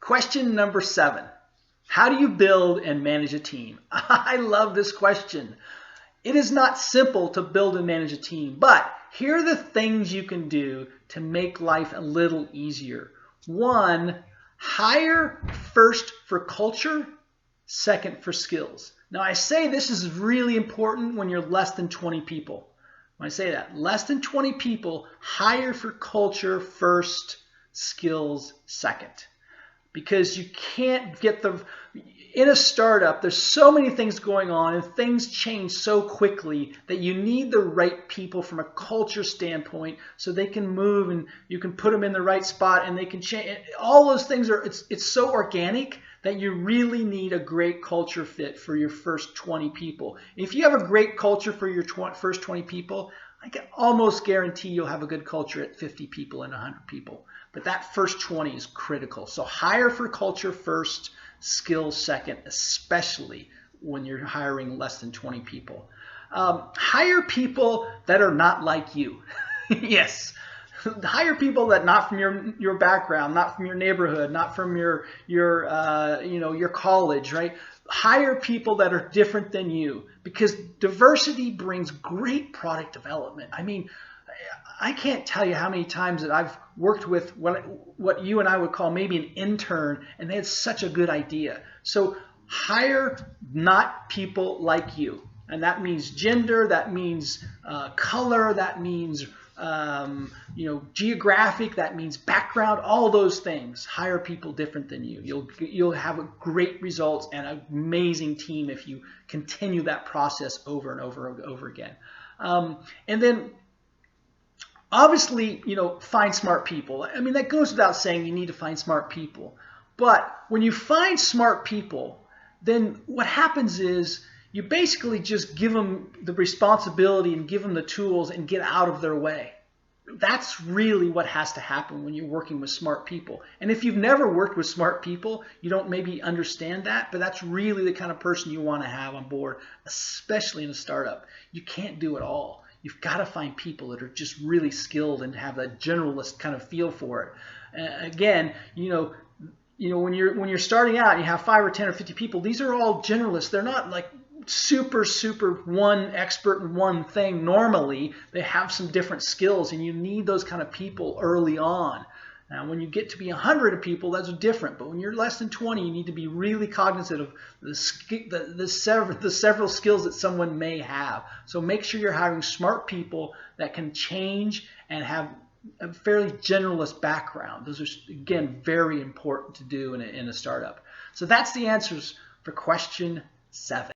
Question number 7. How do you build and manage a team? I love this question. It is not simple to build and manage a team, but here are the things you can do to make life a little easier. 1, hire first for culture, second for skills. Now I say this is really important when you're less than 20 people. When I say that, less than 20 people, hire for culture first, skills second. Because you can't get in a startup, there's so many things going on and things change so quickly that you need the right people from a culture standpoint so they can move and you can put them in the right spot and they can change. All those things it's so organic that you really need a great culture fit for your first 20 people. If you have a great culture for your first 20 people, I can almost guarantee you'll have a good culture at 50 people and 100 people. But that first 20 is critical. So hire for culture first, skills second, especially when you're hiring less than 20 people. Hire people that are not like you. Yes. Hire people that not from your background, not from your neighborhood, not from your college, right? Hire people that are different than you because diversity brings great product development. I mean, I can't tell you how many times that I've worked with what you and I would call maybe an intern, and they had such a good idea. So hire not people like you. And that means gender, that means color, that means geographic, that means background, all those things. Hire people different than you. You'll have a great results and an amazing team if you continue that process over and over and over again. And then obviously, find smart people. I mean, that goes without saying you need to find smart people. But when you find smart people, then what happens is you basically just give them the responsibility and give them the tools and get out of their way. That's really what has to happen when you're working with smart people. And if you've never worked with smart people, you don't maybe understand that, but that's really the kind of person you want to have on board, especially in a startup. You can't do it all. You've got to find people that are just really skilled and have a generalist kind of feel for it. Again, when you're starting out and you have 5 or 10 or 50 people, these are all generalists. They're not like super one expert in one thing. Normally, they have some different skills, and you need those kind of people early on. Now, when you get to be 100 people, that's different. But when you're less than 20, you need to be really cognizant of the several skills that someone may have. So make sure you're hiring smart people that can change and have a fairly generalist background. Those are, again, very important to do in a startup. So that's the answers for question 7.